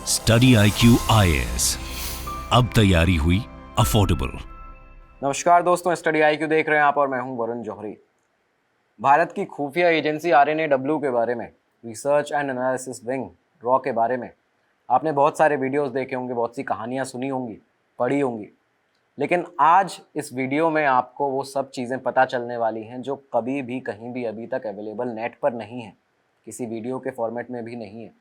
Study IQ IAS, अब तैयारी हुई अफोर्डेबल। नमस्कार दोस्तों, स्टडी IQ देख रहे हैं आप और मैं हूं वरुण जौहरी। भारत की खुफिया एजेंसी RNAW के बारे में, research and analysis wing raw के बारे में आपने बहुत सारे वीडियोस देखे होंगे, बहुत सी कहानियां सुनी होंगी, पढ़ी होंगी। लेकिन आज इस वीडियो में आपको वो सब चीज़ें पता चलने वाली हैं जो कभी भी कहीं भी अभी तक अवेलेबल नेट पर नहीं है, किसी वीडियो के फॉर्मेट में भी नहीं है।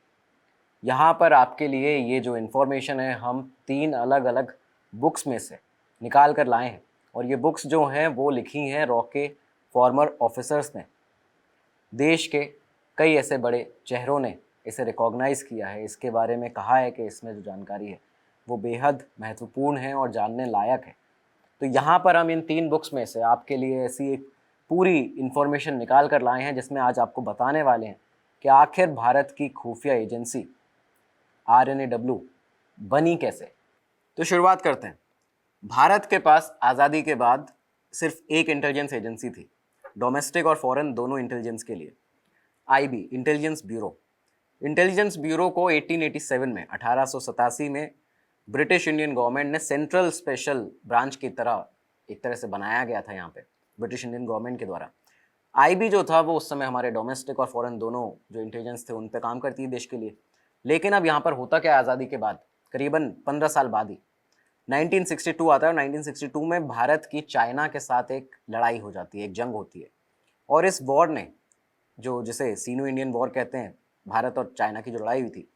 यहाँ पर आपके लिए ये जो इन्फॉर्मेशन है हम 3 अलग अलग बुक्स में से निकाल कर लाए हैं, और ये बुक्स जो हैं वो लिखी हैं रॉ के फॉर्मर ऑफिसर्स ने। देश के कई ऐसे बड़े चेहरों ने इसे रिकॉग्नाइज़ किया है, इसके बारे में कहा है कि इसमें जो जानकारी है वो बेहद महत्वपूर्ण है और जानने लायक है। तो यहाँ पर हम इन 3 बुक्स में से आपके लिए ऐसी एक पूरी इन्फॉर्मेशन निकाल कर लाए हैं जिसमें आज आपको बताने वाले हैं कि आखिर भारत की खुफिया एजेंसी RNAW बनी कैसे। तो शुरुआत करते हैं। भारत के पास आज़ादी के बाद सिर्फ एक इंटेलिजेंस एजेंसी थी, डोमेस्टिक और फॉरेन दोनों इंटेलिजेंस के लिए, IB intelligence bureau. Intelligence bureau को 1887 में 1887 में ब्रिटिश इंडियन गवर्नमेंट ने सेंट्रल स्पेशल ब्रांच की तरह एक तरह से बनाया गया था यहाँ पे ब्रिटिश इंडियन गवर्नमेंट के द्वारा। IB जो था वो उस समय हमारे डोमेस्टिक और फॉरेन दोनों जो इंटेलिजेंस थे उन पे काम करती है देश के लिए। लेकिन अब यहाँ पर होता क्या है, आज़ादी के बाद करीबन 15 साल बाद ही 1962 आता है, और 1962 में भारत की चाइना के साथ एक लड़ाई हो जाती है, एक जंग होती है। और इस वॉर ने, जो जिसे सीनो इंडियन वॉर कहते हैं, भारत और चाइना की जो लड़ाई हुई थी,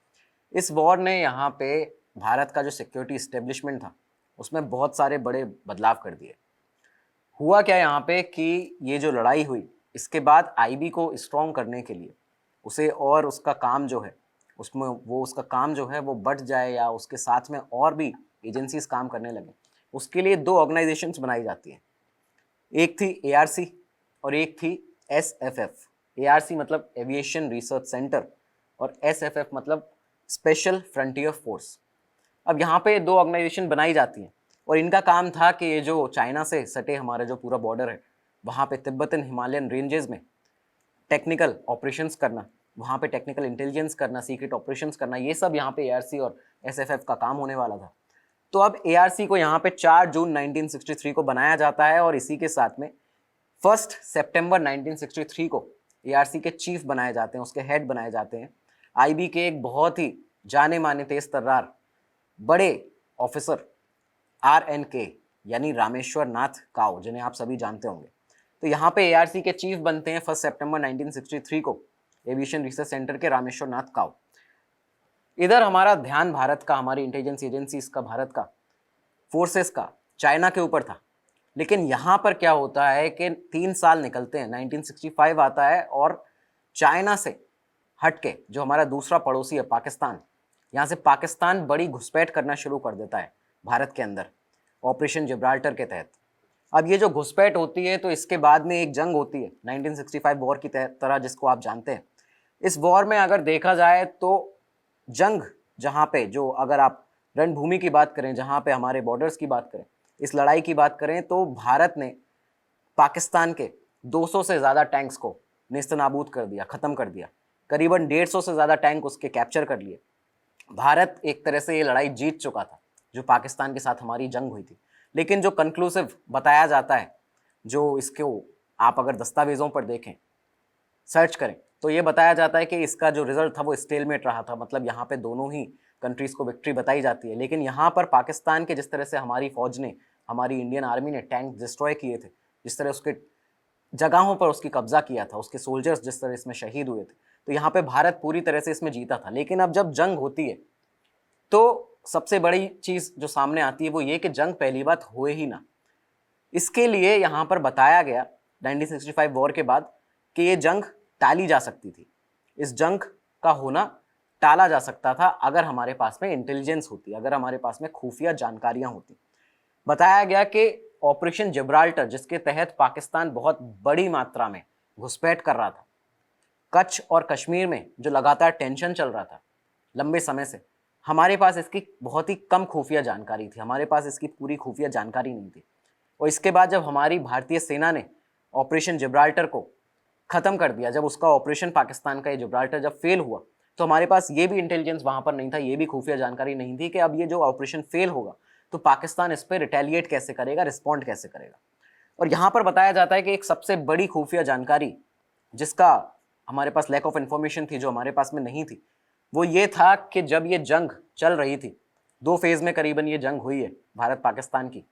इस वॉर ने यहाँ पे भारत का जो सिक्योरिटी इस्टेब्लिशमेंट था उसमें बहुत सारे बड़े बदलाव कर दिए। हुआ क्या यहाँ पे कि ये जो लड़ाई हुई इसके बाद IB को स्ट्रॉन्ग करने के लिए उसे और उसका काम जो है उसमें उसका काम जो है वो बढ़ जाए या उसके साथ में और भी एजेंसीज काम करने लगे, उसके लिए 2 ऑर्गेनाइजेशंस बनाई जाती हैं। एक थी ARC और एक थी SFF। ARC मतलब एविएशन रिसर्च सेंटर और SFF मतलब स्पेशल फ्रंटियर फोर्स। अब यहाँ पे 2 ऑर्गेनाइजेशन बनाई जाती हैं और इनका काम था कि ये जो चाइना से सटे हमारे जो पूरा बॉर्डर है वहाँ पे तिब्बतन हिमालयन रेंजेस में टेक्निकल ऑपरेशंस करना, वहाँ पे टेक्निकल इंटेलिजेंस करना, सीक्रेट ऑपरेशंस करना, ये सब यहाँ पे ARC और SFF का काम होने वाला था। तो अब ARC को यहाँ पे 4 जून 1963 को बनाया जाता है और इसी के साथ में 1 सितंबर 1963 को ARC के चीफ बनाए जाते हैं, उसके हेड बनाए जाते हैं IB के एक बहुत ही जाने माने तेज तर्रार बड़े ऑफिसर RNK यानी रामेश्वर नाथ काव, जिन्हें आप सभी जानते होंगे। तो यहाँ पे ARC के चीफ बनते हैं 1 सितंबर 1963 को एविएशन रिसर्च सेंटर के रामेश्वर नाथ काव। इधर हमारा ध्यान भारत का, हमारी इंटेलिजेंस एजेंसीज का, भारत का फोर्सेस का चाइना के ऊपर था। लेकिन यहाँ पर क्या होता है कि 3 साल निकलते हैं, 1965 आता है और चाइना से हटके जो हमारा दूसरा पड़ोसी है पाकिस्तान, यहाँ से पाकिस्तान बड़ी घुसपैठ करना शुरू कर देता है भारत के अंदर ऑपरेशन जिब्राल्टर के तहत। अब ये जो घुसपैठ होती है तो इसके बाद में एक जंग होती है 1965 वॉर की तरह, जिसको आप जानते हैं। इस वॉर में अगर देखा जाए तो जंग जहाँ पे, जो अगर आप रणभूमि की बात करें, जहाँ पे हमारे बॉर्डर्स की बात करें, इस लड़ाई की बात करें, तो भारत ने पाकिस्तान के 200 से ज़्यादा टैंक्स को नेस्तनाबूद कर दिया, ख़त्म कर दिया। करीबन 150 से ज़्यादा टैंक उसके कैप्चर कर लिए। भारत एक तरह से ये लड़ाई जीत चुका था जो पाकिस्तान के साथ हमारी जंग हुई थी। लेकिन जो कंक्लूसिव बताया जाता है, जो इसको आप अगर दस्तावेज़ों पर देखें, सर्च करें, तो ये बताया जाता है कि इसका जो रिजल्ट था वो स्टेलमेट रहा था। मतलब यहाँ पे दोनों ही कंट्रीज़ को विक्ट्री बताई जाती है। लेकिन यहाँ पर पाकिस्तान के जिस तरह से हमारी फ़ौज ने, हमारी इंडियन आर्मी ने टैंक डिस्ट्रॉय किए थे, जिस तरह उसके जगहों पर उसकी कब्जा किया था, उसके सोल्जर्स जिस तरह इसमें शहीद हुए थे, तो यहाँ पे भारत पूरी तरह से इसमें जीता था। लेकिन अब जब जंग होती है तो सबसे बड़ी चीज़ जो सामने आती है वो ये कि जंग पहली बात हुए ही ना। इसके लिए यहाँ पर बताया गया 1965 वॉर के बाद कि ये जंग टाली जा सकती थी। इस जंग का होना टाला जा सकता था अगर हमारे पास में इंटेलिजेंस होती, अगर हमारे पास में खुफिया जानकारियां होती। बताया गया कि ऑपरेशन जिब्राल्टर, जिसके तहत पाकिस्तान बहुत बड़ी मात्रा में घुसपैठ कर रहा था, कच्छ और कश्मीर में जो लगातार टेंशन चल रहा था लंबे समय से, हमारे पास इसकी बहुत ही कम खुफिया जानकारी थी, हमारे पास इसकी पूरी खुफिया जानकारी नहीं थी। और इसके बाद जब हमारी भारतीय सेना ने ऑपरेशन जिब्राल्टर को ख़त्म कर दिया, जब उसका ऑपरेशन पाकिस्तान का ये जिब्राल्टर जब फेल हुआ, तो हमारे पास ये भी इंटेलिजेंस वहाँ पर नहीं था, ये भी खुफिया जानकारी नहीं थी कि अब ये जो ऑपरेशन फेल होगा तो पाकिस्तान इस पर रिटेलिएट कैसे करेगा, रिस्पॉन्ड कैसे करेगा। और यहाँ पर बताया जाता है कि एक सबसे बड़ी खुफिया जानकारी जिसका हमारे पास लैक ऑफ इन्फॉर्मेशन थी, जो हमारे पास में नहीं थी, वो ये था कि जब ये जंग चल रही थी, 2 फेज़ में करीबन ये जंग हुई है भारत पाकिस्तान की।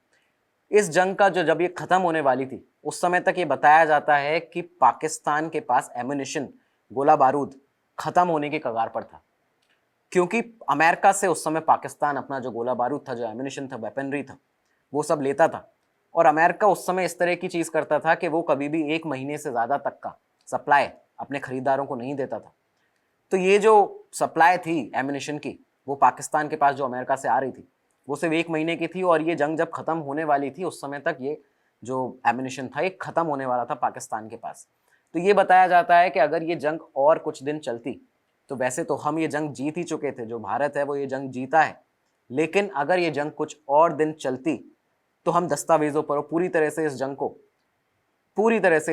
इस जंग का जो जब ये ख़त्म होने वाली थी उस समय तक ये बताया जाता है कि पाकिस्तान के पास एम्युनिशन, गोला बारूद ख़त्म होने के कगार पर था, क्योंकि अमेरिका से उस समय पाकिस्तान अपना जो गोला बारूद था, जो एम्युनिशन था, वेपनरी था, वो सब लेता था। और अमेरिका उस समय इस तरह की चीज़ करता था कि वो कभी भी 1 महीने से ज़्यादा तक का सप्लाई अपने ख़रीदारों को नहीं देता था। तो ये जो सप्लाई थी एम्युनिशन की, वो पाकिस्तान के पास जो अमेरिका से आ रही थी, वो सिर्फ 1 महीने की थी। और ये जंग जब ख़त्म होने वाली थी उस समय तक ये जो एम्युनिशन था ये ख़त्म होने वाला था पाकिस्तान के पास। तो ये बताया जाता है कि अगर ये जंग और कुछ दिन चलती तो वैसे तो हम ये जंग जीत ही चुके थे, जो भारत है वो ये जंग जीता है, लेकिन अगर ये जंग कुछ और दिन चलती तो हम दस्तावेज़ों पर पूरी तरह से इस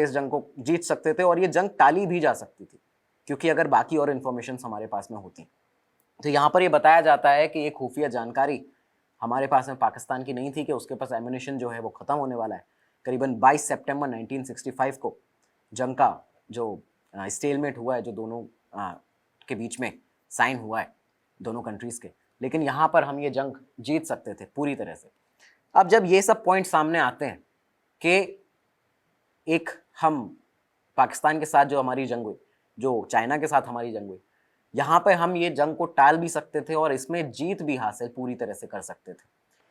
जंग को जीत सकते थे और ये जंग टाली भी जा सकती थी, क्योंकि अगर बाकी और इन्फॉर्मेशन हमारे पास में होती। तो यहाँ पर ये बताया जाता है कि ये खुफिया जानकारी हमारे पास में पाकिस्तान की नहीं थी कि उसके पास एम्युनिशन जो है वो ख़त्म होने वाला है। करीबन 22 सितंबर 1965 को जंग का जो स्टेलमेट हुआ है, जो दोनों के बीच में साइन हुआ है दोनों कंट्रीज़ के, लेकिन यहाँ पर हम ये जंग जीत सकते थे पूरी तरह से। अब जब ये सब पॉइंट सामने आते हैं कि एक हम पाकिस्तान के साथ जो हमारी जंग हुई, जो चाइना के साथ हमारी जंग हुई, यहाँ पे हम ये जंग को टाल भी सकते थे और इसमें जीत भी हासिल पूरी तरह से कर सकते थे।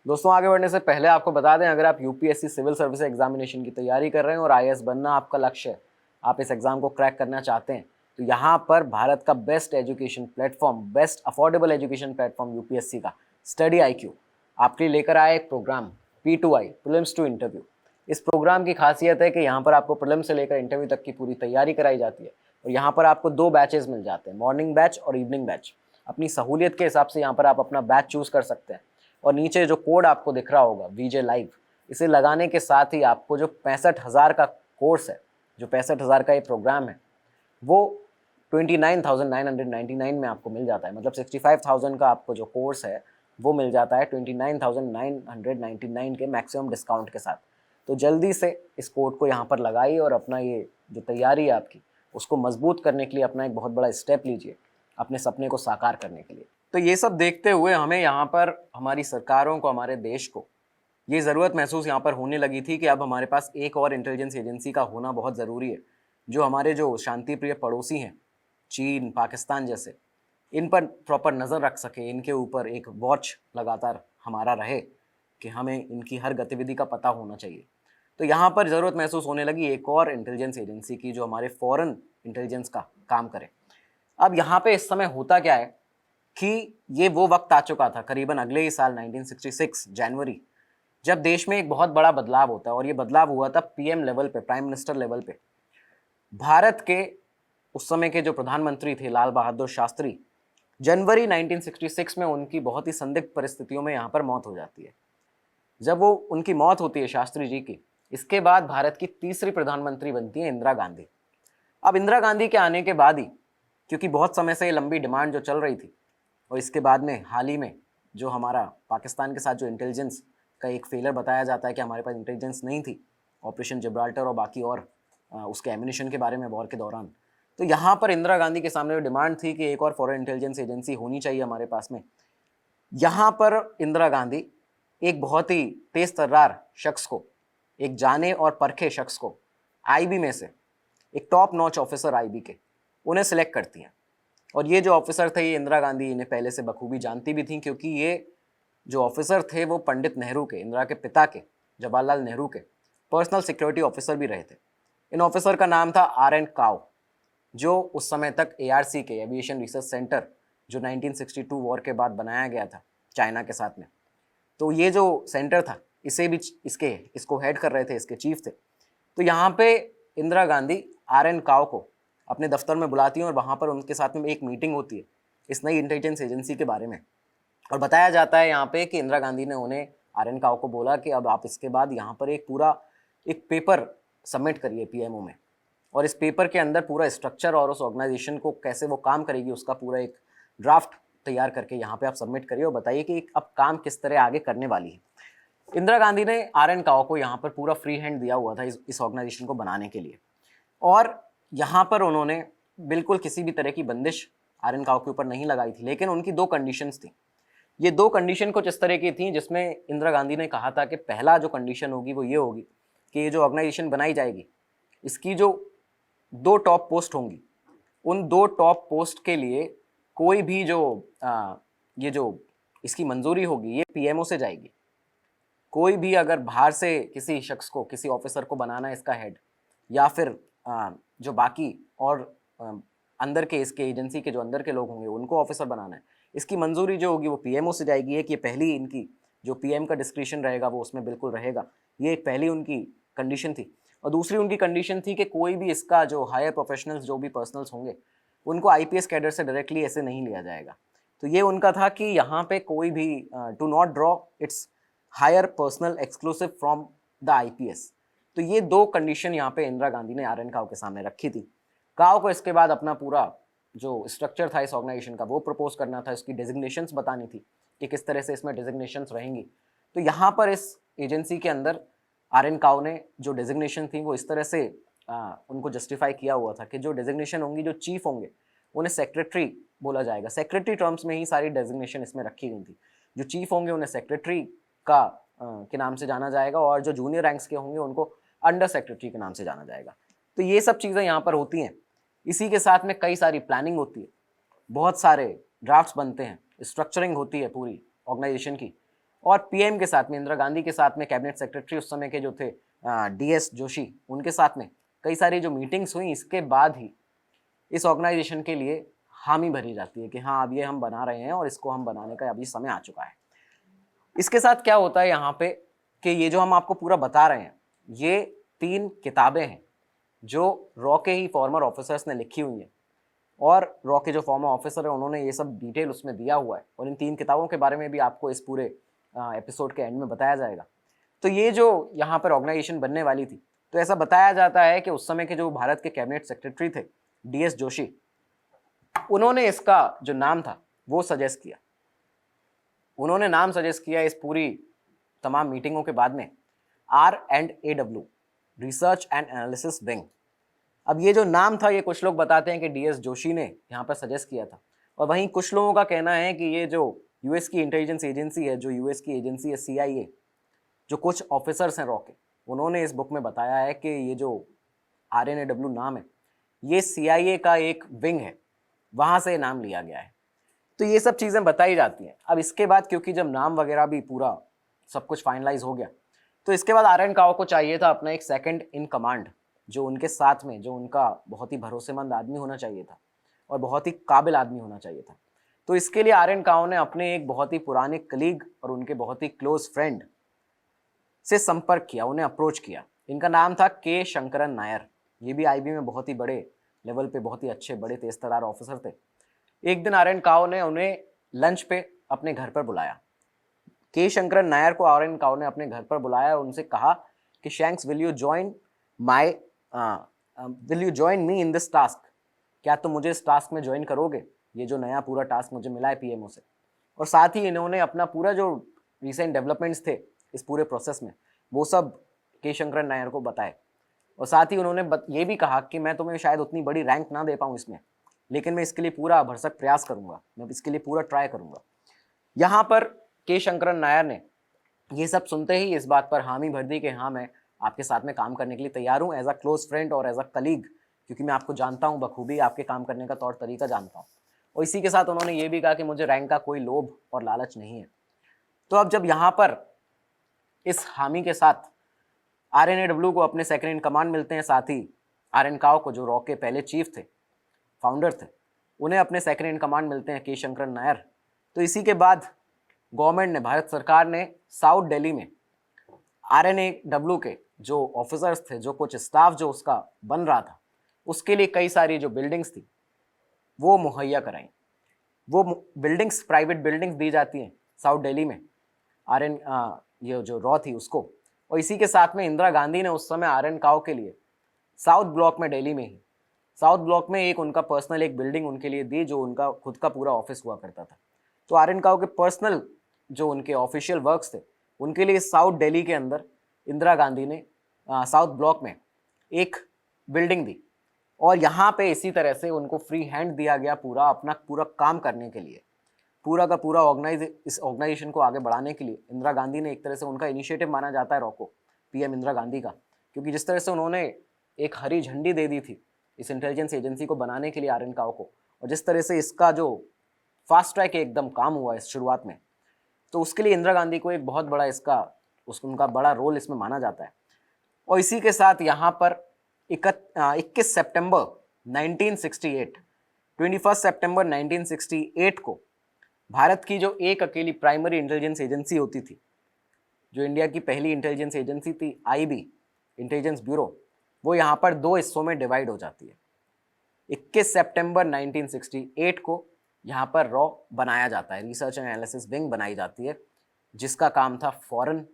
दोस्तों, आगे बढ़ने से पहले आपको बता दें, अगर आप यूपीएससी सिविल सर्विस एग्जामिनेशन की तैयारी कर रहे हैं और आईएएस बनना आपका लक्ष्य है, आप इस एग्ज़ाम को क्रैक करना चाहते हैं, तो यहाँ पर भारत का best education platform, best affordable education platform UPSC का स्टडी आईक्यू आपके लिए लेकर आया एक programme P2I, prelims to interview. इस प्रोग्राम की खासियत है कि यहाँ पर आपको प्रीलिम्स से लेकर इंटरव्यू तक की पूरी तैयारी कराई जाती है और यहाँ पर आपको 2 बैचेस मिल जाते हैं, मॉर्निंग बैच और इवनिंग बैच। अपनी सहूलियत के हिसाब से यहाँ पर आप अपना बैच चूज़ कर सकते हैं। और नीचे जो कोड आपको दिख रहा होगा VJ लाइव, इसे लगाने के साथ ही आपको जो 65,000 का कोर्स है, जो 65,000 का ये प्रोग्राम है, वो 29,999 में आपको मिल जाता है। मतलब 65,000 का आपको जो कोर्स है वो मिल जाता है 29,999 के मैक्सिमम डिस्काउंट के साथ। तो जल्दी से इस कोड को यहाँ पर लगाइए और अपना ये जो तैयारी है आपकी, उसको मजबूत करने के लिए अपना एक बहुत बड़ा स्टेप लीजिए अपने सपने को साकार करने के लिए। तो ये सब देखते हुए हमें यहाँ पर हमारी सरकारों को, हमारे देश को ये ज़रूरत महसूस यहाँ पर होने लगी थी कि अब हमारे पास एक और इंटेलिजेंस एजेंसी का होना बहुत ज़रूरी है, जो हमारे जो शांति प्रिय पड़ोसी हैं, चीन, पाकिस्तान जैसे, इन पर प्रॉपर नज़र रख सके, इनके ऊपर एक वॉच लगातार हमारा रहे कि हमें इनकी हर गतिविधि का पता होना चाहिए। तो यहाँ पर ज़रूरत महसूस होने लगी एक और इंटेलिजेंस एजेंसी की, जो हमारे फॉरेन इंटेलिजेंस का काम करे। अब यहाँ पे इस समय होता क्या है कि ये वो वक्त आ चुका था, करीबन अगले ही साल 1966 जनवरी, जब देश में एक बहुत बड़ा बदलाव होता है। और ये बदलाव हुआ था PM लेवल पे, प्राइम मिनिस्टर लेवल पे। भारत के उस समय के जो प्रधानमंत्री थे लाल बहादुर शास्त्री, जनवरी 1966 में उनकी बहुत ही संदिग्ध परिस्थितियों में यहाँ पर मौत हो जाती है। जब वो उनकी मौत होती है शास्त्री जी की, इसके बाद भारत की तीसरी प्रधानमंत्री बनती है इंदिरा गांधी। अब इंदिरा गांधी के आने के बाद ही, क्योंकि बहुत समय से ये लंबी डिमांड जो चल रही थी, और इसके बाद में हाल ही में जो हमारा पाकिस्तान के साथ जो इंटेलिजेंस का एक फेलर बताया जाता है कि हमारे पास इंटेलिजेंस नहीं थी ऑपरेशन जिब्राल्टर और बाकी और उसके एम्युनिशन के बारे में वॉर के दौरान, तो यहाँ पर इंदिरा गांधी के सामने डिमांड थी कि एक और फॉरेन इंटेलिजेंस एजेंसी होनी चाहिए हमारे पास में। यहाँ पर इंदिरा गांधी एक बहुत ही तेज तर्रार शख्स को, एक जाने और परखे शख्स को, IB में से एक टॉप नॉच ऑफिसर IB के, उन्हें सिलेक्ट करती हैं। और ये जो ऑफिसर थे, ये इंदिरा गांधी इन्हें पहले से बखूबी जानती भी थी, क्योंकि ये जो ऑफिसर थे वो पंडित नेहरू के, इंदिरा के पिता के, जवाहरलाल नेहरू के पर्सनल सिक्योरिटी ऑफिसर भी रहे थे। इन ऑफिसर का नाम था RN काओ, जो उस समय तक ARC के, एविएशन रिसर्च सेंटर, जो 1962 वॉर के बाद बनाया गया था चाइना के साथ में, तो ये जो सेंटर था इसे भी इसको हेड कर रहे थे, इसके चीफ थे। तो यहाँ पे इंदिरा गांधी RN काओ को अपने दफ्तर में बुलाती हैं और वहाँ पर उनके साथ में एक मीटिंग होती है इस नई इंटेलिजेंस एजेंसी के बारे में। और बताया जाता है यहाँ पे कि इंदिरा गांधी ने उन्हें, RN काओ को बोला कि अब आप इसके बाद यहाँ पर एक पूरा एक पेपर सबमिट करिए PMO में, और इस पेपर के अंदर पूरा स्ट्रक्चर और उस ऑर्गेनाइजेशन को कैसे वो काम करेगी उसका पूरा एक ड्राफ्ट तैयार करके यहाँ पे आप सबमिट करिए और बताइए कि अब काम किस तरह आगे करने वाली है। इंदिरा गांधी ने आर.एन. काओ को यहाँ पर पूरा फ्री हैंड दिया हुआ था इस ऑर्गेनाइजेशन को बनाने के लिए, और यहाँ पर उन्होंने बिल्कुल किसी भी तरह की बंदिश आर.एन. काओ के ऊपर नहीं लगाई थी। लेकिन उनकी दो कंडीशंस थी। ये दो कंडीशन कुछ इस तरह की थी जिसमें इंदिरा गांधी ने कहा था कि पहला जो कंडीशन होगी वो ये होगी कि ये जो ऑर्गेनाइजेशन बनाई जाएगी इसकी जो 2 टॉप पोस्ट होंगी, उन 2 टॉप पोस्ट के लिए कोई भी जो ये जो इसकी मंजूरी होगी ये पीएमओ से जाएगी। कोई भी अगर बाहर से किसी शख्स को, किसी ऑफिसर को बनाना है इसका हेड, या फिर जो बाकी और अंदर के इसके एजेंसी के जो अंदर के लोग होंगे उनको ऑफिसर बनाना है, इसकी मंजूरी जो होगी वो पीएमओ से जाएगी। एक ये पहली इनकी जो पीएम का डिस्क्रिशन रहेगा वो उसमें बिल्कुल रहेगा, ये एक पहली उनकी कंडीशन थी। और दूसरी उनकी कंडीशन थी कि कोई भी इसका जो हायर प्रोफेशनल्स जो भी पर्सनल्स होंगे उनको आईपीएस कैडर से डायरेक्टली ऐसे नहीं लिया जाएगा। तो ये उनका था कि यहाँ पे कोई भी to not draw its higher personal exclusive from the IPS. तो ये 2 कंडीशन यहाँ पे इंदिरा गांधी ने आर.एन. काओ के सामने रखी थी। काओ को इसके बाद अपना पूरा जो स्ट्रक्चर था इस ऑर्गेनाइजेशन का वो प्रपोज करना था, इसकी डेजिग्नेशंस बतानी थी कि किस तरह से इसमें डेजिग्नेशंस रहेंगी। तो यहाँ पर इस एजेंसी के अंदर आर.एन. काओ ने जो डेजिग्नेशन थी वो इस तरह से उनको जस्टिफाई किया हुआ था कि जो डेजिग्नेशन होंगी, जो चीफ होंगे उन्हें सेक्रेटरी बोला जाएगा। सेक्रेटरी टर्म्स में ही सारी डेजिग्नेशन इसमें रखी गई थी। जो चीफ होंगे उन्हें सेक्रेटरी का के नाम से जाना जाएगा, और जो जूनियर रैंक्स के होंगे उनको अंडर सेक्रेटरी के नाम से जाना जाएगा। तो ये सब चीज़ें यहाँ पर होती हैं। इसी के साथ में कई सारी प्लानिंग होती है, बहुत सारे ड्राफ्ट्स बनते हैं, स्ट्रक्चरिंग होती है पूरी ऑर्गेनाइजेशन की। और पीएम के साथ में, इंदिरा गांधी के साथ में, कैबिनेट सेक्रेटरी उस समय के जो थे डीएस जोशी, उनके साथ में कई सारी जो मीटिंग्स हुई, इसके बाद ही इस ऑर्गेनाइजेशन के लिए हामी भरी जाती है कि हाँ अब ये हम बना रहे हैं और इसको हम बनाने का अभी समय आ चुका है। इसके साथ क्या होता है यहाँ पे कि ये जो हम आपको पूरा बता रहे हैं ये 3 किताबें हैं जो रॉ के ही फॉर्मर ऑफिसर्स ने लिखी हुई हैं, और रॉ के जो फॉर्मर ऑफिसर है उन्होंने ये सब डिटेल उसमें दिया हुआ है, और इन 3 किताबों के बारे में भी आपको इस पूरे एपिसोड के एंड में बताया जाएगा। तो ये जो यहाँ पर ऑर्गेनाइजेशन बनने वाली थी, तो ऐसा बताया जाता है कि उस समय के जो भारत के कैबिनेट सेक्रेटरी थे डीएस जोशी, उन्होंने इसका जो नाम था वो सजेस्ट किया। उन्होंने नाम सजेस्ट किया इस पूरी तमाम मीटिंगों के बाद में, R&AW, research and analysis wing. अब ये जो नाम था ये कुछ लोग बताते हैं कि डीएस जोशी ने यहाँ पर सजेस्ट किया था, और वहीं कुछ लोगों का कहना है कि ये जो यूएस की इंटेलिजेंस एजेंसी है, जो यूएस की एजेंसी है CIA, जो कुछ ऑफिसर्स हैं रॉ के, उन्होंने इस बुक में बताया है कि ये जो R&AW नाम है ये CIA का एक विंग है, वहाँ से नाम लिया गया है। तो ये सब चीज़ें बताई जाती हैं। अब इसके बाद क्योंकि जब नाम वगैरह भी पूरा सब कुछ फाइनलाइज हो गया, तो इसके बाद आर.एन. काओ को चाहिए था अपना एक सेकंड इन कमांड, जो उनके साथ में, जो उनका बहुत ही भरोसेमंद आदमी होना चाहिए था और बहुत ही काबिल आदमी होना चाहिए था। तो इसके लिए आर.एन. काओ ने अपने एक बहुत ही पुराने कलीग और उनके बहुत ही क्लोज फ्रेंड से संपर्क किया, उन्हें अप्रोच किया। इनका नाम था के शंकरन नायर। ये भी आईबी में बहुत ही बड़े लेवल पे बहुत ही अच्छे बड़े तेज तर्रार ऑफिसर थे। एक दिन आर.एन. काओ ने उन्हें लंच पे अपने घर पर बुलाया। के शंकरन नायर को आर.एन. काओ ने अपने घर पर बुलाया और उनसे कहा कि shanks will you join me in this task, क्या तुम मुझे इस टास्क में ज्वाइन करोगे, ये जो नया पूरा टास्क मुझे मिला है पीएमओ से। और साथ ही इन्होंने अपना पूरा जो रिसेंट डेवलपमेंट्स थे इस पूरे प्रोसेस में वो सब के शंकरन नायर को बताए, और साथ ही उन्होंने ये भी कहा कि मैं तुम्हें शायद उतनी बड़ी रैंक ना दे पाऊँ इसमें, लेकिन मैं इसके लिए पूरा भरसक प्रयास करूंगा, मैं इसके लिए पूरा ट्राई करूंगा। यहाँ पर के शंकरन नायर ने ये सब सुनते ही इस बात पर हामी भर दी कि हाँ मैं आपके साथ में काम करने के लिए तैयार हूँ, एज अ क्लोज फ्रेंड और एज अ कलीग, क्योंकि मैं आपको जानता हूँ बखूबी, आपके काम करने का तौर तरीका जानता हूँ। और इसी के साथ उन्होंने ये भी कहा कि मुझे रैंक का कोई लोभ और लालच नहीं है। तो अब जब यहाँ पर इस हामी के साथ R&AW को अपने सेकंड इन कमांड मिलते हैं, साथ ही आर.एन. काओ को जो रॉ के पहले चीफ थे, फाउंडर थे, उन्हें अपने सेकंड इन कमांड मिलते हैं के शंकरन नायर। तो इसी के बाद गवर्नमेंट ने, भारत सरकार ने साउथ दिल्ली में R&AW के जो ऑफिसर्स थे, जो कुछ स्टाफ जो उसका बन रहा था, उसके लिए कई सारी जो बिल्डिंग्स थी वो मुहैया कराई। वो बिल्डिंग्स, प्राइवेट बिल्डिंग्स दी जाती हैं साउथ दिल्ली में ये जो रॉ थी उसको। और इसी के साथ में इंदिरा गांधी ने उस समय आर.एन. काओ के लिए साउथ ब्लॉक में, दिल्ली में ही साउथ ब्लॉक में एक उनका पर्सनल एक बिल्डिंग उनके लिए दी, जो उनका खुद का पूरा ऑफिस हुआ करता था। तो आर्यन काओ के पर्सनल जो उनके ऑफिशियल वर्क्स थे, उनके लिए साउथ दिल्ली के अंदर इंदिरा गांधी ने साउथ ब्लॉक में एक बिल्डिंग दी, और यहाँ पे इसी तरह से उनको फ्री हैंड दिया गया पूरा अपना पूरा काम करने के लिए, पूरा का पूरा इस ऑर्गेनाइजेशन को आगे बढ़ाने के लिए। इंदिरा गांधी ने एक तरह से उनका इनिशिएटिव माना जाता है रॉको, पीएम इंदिरा गांधी का, क्योंकि जिस तरह से उन्होंने एक हरी झंडी दे दी थी इस इंटेलिजेंस एजेंसी को बनाने के लिए आर्यन काओ को, और जिस तरह से इसका जो फास्ट ट्रैक एकदम काम हुआ इस शुरुआत में, तो उसके लिए इंदिरा गांधी को एक बहुत बड़ा उनका बड़ा रोल इसमें माना जाता है। और इसी के साथ यहाँ पर 21 सितंबर 1968 21 सितंबर 1968 को भारत की जो एक अकेली प्राइमरी इंटेलिजेंस एजेंसी होती थी, जो इंडिया की पहली इंटेलिजेंस एजेंसी थी, आईबी इंटेलिजेंस ब्यूरो, वो यहाँ पर दो हिस्सों में डिवाइड हो जाती है। 21 सितंबर 1968 को यहाँ पर रॉ बनाया जाता है, रिसर्च एंड एनालिसिस विंग बनाई जाती है, जिसका काम था फॉरेन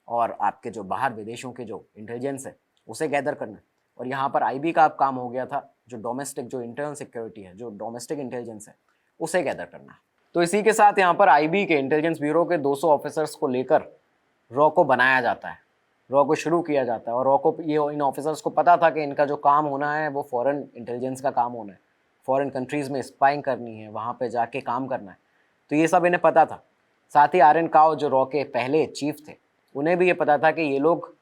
और आपके जो बाहर विदेशों के जो इंटेलिजेंस है उसे गैदर करना। और यहाँ पर आईबी का अब काम हो गया था जो डोमेस्टिक जो इंटरनल सिक्योरिटी है, जो डोमेस्टिक इंटेलिजेंस है, उसे गैदर करना। तो इसी के साथ यहाँ पर आईबी के इंटेलिजेंस ब्यूरो के 200 ऑफिसर्स को लेकर रॉ को बनाया जाता है, रॉ को शुरू किया जाता है। और रॉ को इन ऑफिसर्स को पता था कि इनका जो काम होना है वो फॉरेन इंटेलिजेंस का काम होना है, फॉरेन कंट्रीज़ में स्पाइंग करनी है, वहाँ पे जाके काम करना है, तो ये सब इन्हें पता था। साथ ही आर्यन काओ जो रॉ के पहले चीफ थे, उन्हें भी ये पता था कि ये लोग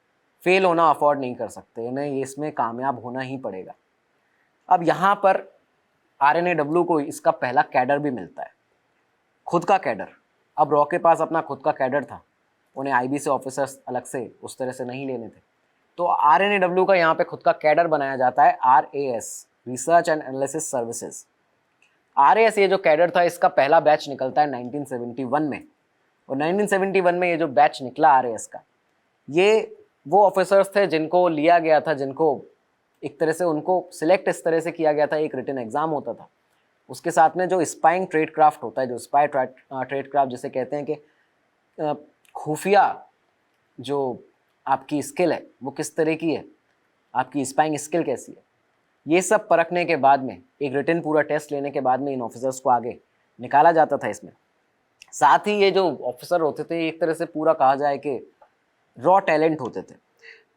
फेल होना अफोर्ड नहीं कर सकते, इन्हें इसमें कामयाब होना ही पड़ेगा। अब यहाँ पर RNAW को इसका पहला कैडर भी मिलता है, खुद का कैडर। अब रॉ के पास अपना खुद का कैडर था, उन्हें आईबी से ऑफिसर्स अलग से उस तरह से नहीं लेने थे, तो RNAW का यहाँ पे खुद का कैडर बनाया जाता है, RAS, research and analysis services. RAS ये जो कैडर था, इसका पहला बैच निकलता है 1971 में, और 1971 में ये जो बैच निकला RAS का, ये वो ऑफिसर्स थे जिनको लिया गया था, जिनको एक तरह से उनको सिलेक्ट इस तरह से किया गया था, एक रिटन एग्जाम होता था, उसके साथ में जो स्पाइंग ट्रेड क्राफ्ट होता है, जो स्पाई ट्रेड क्राफ्ट जिसे कहते हैं कि खुफिया जो आपकी स्किल है वो किस तरह की है, आपकी स्पाइंग स्किल कैसी है, ये सब परखने के बाद में, एक रिटन पूरा टेस्ट लेने के बाद में इन ऑफिसर्स को आगे निकाला जाता था इसमें। साथ ही ये जो ऑफिसर होते थे, एक तरह से पूरा कहा जाए कि रॉ टैलेंट होते थे।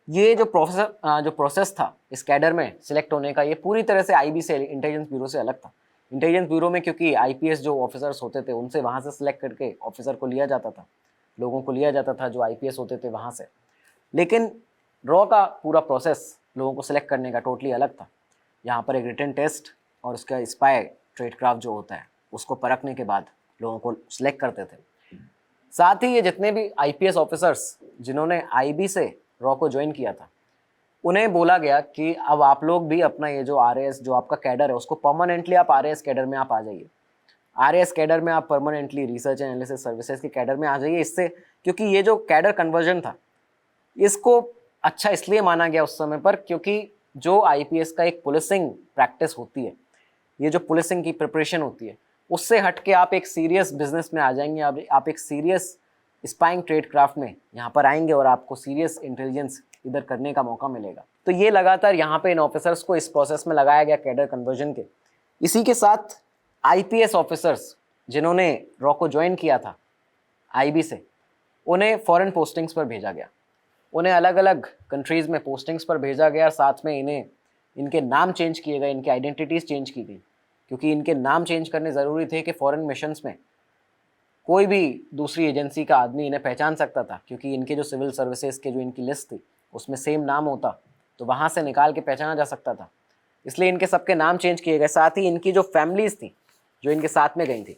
ये जो प्रोसेस था इस कैडर में सिलेक्ट होने का, ये पूरी तरह से आईबी से, इंटेलिजेंस ब्यूरो से अलग था। इंटेलिजेंस ब्यूरो में क्योंकि आईपीएस जो ऑफिसर्स होते थे, उनसे वहाँ से सिलेक्ट करके ऑफिसर को लिया जाता था, लोगों को लिया जाता था जो आईपीएस होते थे वहाँ से। लेकिन रॉ का पूरा प्रोसेस लोगों को सिलेक्ट करने का टोटली अलग था। यहाँ पर एक रिटन टेस्ट और उसका स्पाई ट्रेड क्राफ्ट जो होता है उसको परखने के बाद लोगों को सिलेक्ट करते थे। साथ ही ये जितने भी आईपीएस ऑफिसर्स जिन्होंने आईबी से रॉ को ज्वाइन किया था, उन्हें बोला गया कि अब आप लोग भी अपना ये जो RAS जो आपका कैडर है उसको परमानेंटली आप RAS कैडर में आप आ जाइए, RAS कैडर में आप permanently research and analysis services के कैडर में आ जाइए। इससे क्योंकि ये जो कैडर कन्वर्जन था, इसको अच्छा इसलिए माना गया उस समय पर क्योंकि जो आईपीएस का एक पुलिसिंग प्रैक्टिस होती है, ये जो पुलिसिंग की प्रिपरेशन होती है, उससे हट के आप एक सीरियस बिजनेस में आ जाएंगे, आप एक सीरियस स्पाइंग ट्रेड क्राफ्ट में यहाँ पर आएंगे और आपको सीरियस इंटेलिजेंस इधर करने का मौका मिलेगा। तो ये लगातार यहाँ पे इन ऑफिसर्स को इस प्रोसेस में लगाया गया कैडर कन्वर्जन के। इसी के साथ आईपीएस ऑफिसर्स जिन्होंने रॉ को ज्वाइन किया था आईबी से, उन्हें फॉरेन पोस्टिंग्स पर भेजा गया, उन्हें अलग अलग कंट्रीज़ में पोस्टिंग्स पर भेजा गया। साथ में इनके नाम चेंज किए गए, इनके आइडेंटिटीज़ चेंज की गई, क्योंकि इनके नाम चेंज करने ज़रूरी थे कि फॉरेन मिशंस में कोई भी दूसरी एजेंसी का आदमी इन्हें पहचान सकता था, क्योंकि इनके जो सिविल सर्विसेज के जो इनकी लिस्ट थी उसमें सेम नाम होता तो वहाँ से निकाल के पहचाना जा सकता था, इसलिए इनके सबके नाम चेंज किए गए। साथ ही इनकी जो फैमिलीज़ थी जो इनके साथ में गई थी,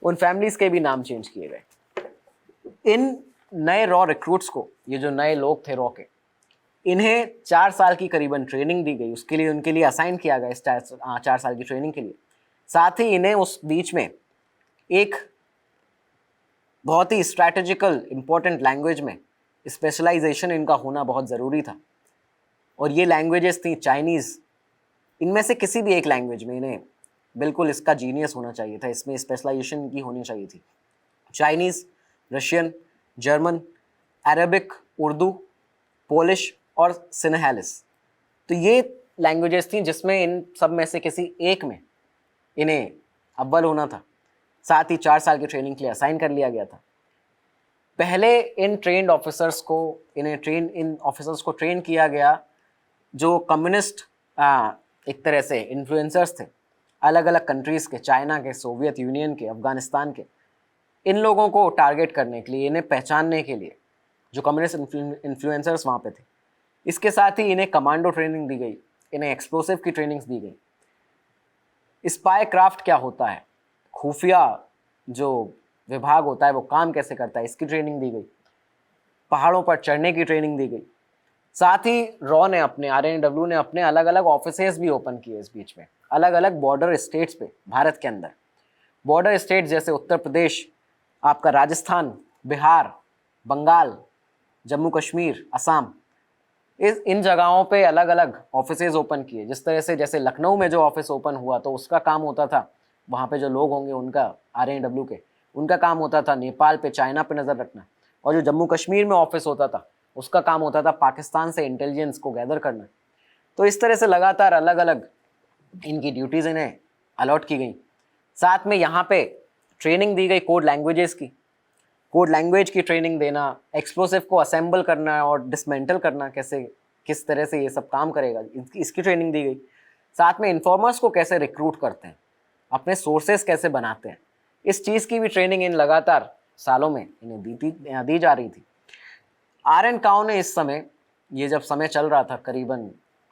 उन फैमिलीज़ के भी नाम चेंज किए गए। इन नए रॉ रिक्रूट्स को, ये जो नए लोग थे रॉ के, इन्हें 4 साल की करीबन ट्रेनिंग दी गई, उसके लिए उनके लिए असाइन किया गया इस 4 साल की ट्रेनिंग के लिए। साथ ही इन्हें उस बीच में एक बहुत ही स्ट्रैटेजिकल इम्पोर्टेंट लैंग्वेज में स्पेशलाइजेशन इनका होना बहुत ज़रूरी था, और ये लैंग्वेजेस थी चाइनीज़। इनमें से किसी भी एक लैंग्वेज में इन्हें बिल्कुल इसका जीनियस होना चाहिए था, इसमें स्पेशलाइजेशन की होनी चाहिए थी। Chinese, Russian, German, Arabic, Urdu, Polish और सिनहैलिस। तो ये लैंग्वेजेस थी जिसमें इन सब में से किसी एक में इन्हें अव्वल होना था। साथ ही 4 साल की ट्रेनिंग के लिए असाइन कर लिया गया था। पहले इन ऑफिसर्स को ट्रेन किया गया जो कम्युनिस्ट एक तरह से इन्फ्लुएंसर्स थे, अलग अलग कंट्रीज़ के, चाइना के, सोवियत यूनियन के, अफगानिस्तान के। इन लोगों को टारगेट करने के लिए, इन्हें पहचानने के लिए, जो कम्युनिस्ट इन्फ्लुएंसर्स वहाँ पे थे। इसके साथ ही इन्हें कमांडो ट्रेनिंग दी गई, इन्हें एक्सप्लोसिव की ट्रेनिंग्स दी गई। स्पाई क्राफ्ट क्या होता है, खुफिया जो विभाग होता है वो काम कैसे करता है, इसकी ट्रेनिंग दी गई। पहाड़ों पर चढ़ने की ट्रेनिंग दी गई। साथ ही RNW ने अपने अलग अलग ऑफिसेज भी ओपन किए इस बीच में, अलग अलग बॉर्डर स्टेट्स पे, भारत के अंदर बॉर्डर स्टेट्स जैसे उत्तर प्रदेश, आपका राजस्थान, बिहार, बंगाल, जम्मू कश्मीर, असम, इन जगहों पे अलग अलग ऑफिसेज ओपन किए। जिस तरह से जैसे लखनऊ में जो ऑफिस ओपन हुआ तो उसका काम होता था, वहाँ पे जो लोग होंगे उनका RNW के, उनका काम होता था नेपाल पे, चाइना पे नज़र रखना। और जो जम्मू कश्मीर में ऑफिस होता था उसका काम होता था पाकिस्तान से इंटेलिजेंस को गैदर करना। तो इस तरह से लगातार अलग अलग इनकी ड्यूटीज़ इन्हें अलॉट की गई। साथ में यहाँ पे ट्रेनिंग दी गई कोड लैंग्वेजेस की, कोड लैंग्वेज की ट्रेनिंग देना, एक्सप्लोसिव को असेंबल करना और डिसमेंटल करना, कैसे किस तरह से ये सब काम करेगा, इसकी ट्रेनिंग दी गई। साथ में इन्फॉर्मर्स को कैसे रिक्रूट करते हैं, अपने सोर्सेस कैसे बनाते हैं, इस चीज़ की भी ट्रेनिंग इन लगातार सालों में इन्हें दी जा रही थी। RN काओ ने इस समय, ये जब समय चल रहा था करीबन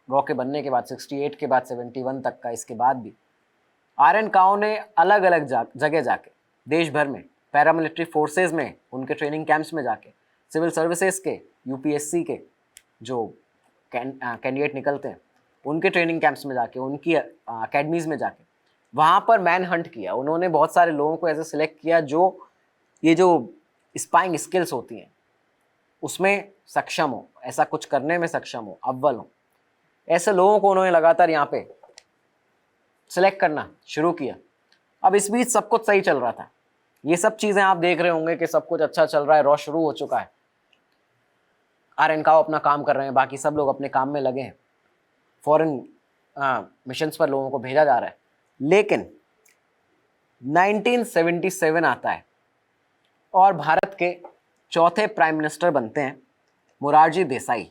रॉ के बनने के बाद 68 के बाद 71 तक का, इसके बाद भी RN काओ ने अलग अलग जगह जाके देश भर में पैरामिलिट्री फोर्सेस में, उनके ट्रेनिंग कैंप्स में जाके, सिविल सर्विसेज के, UPSC के जो कैंडिडेट निकलते हैं उनके ट्रेनिंग कैंप्स में जाके, उनकी अकेडमीज़ में जाके वहाँ पर मैन हंट किया। उन्होंने बहुत सारे लोगों को ऐसे सिलेक्ट किया जो ये जो स्पाइंग स्किल्स होती हैं उसमें सक्षम हो, ऐसा कुछ करने में सक्षम हो, अव्वल हो। ऐसे लोगों को उन्होंने लगातार यहाँ पे सिलेक्ट करना शुरू किया। अब इस बीच सब कुछ सही चल रहा था, ये सब चीज़ें आप देख रहे होंगे कि सब कुछ अच्छा चल रहा है, रॉ शुरू हो चुका है, RN काओ अपना काम कर रहे हैं, बाकी सब लोग अपने काम में लगे हैं, फॉरेन मिशंस पर लोगों को भेजा जा रहा है। लेकिन 1977 आता है और भारत के चौथे प्राइम मिनिस्टर बनते हैं मोरारजी देसाई।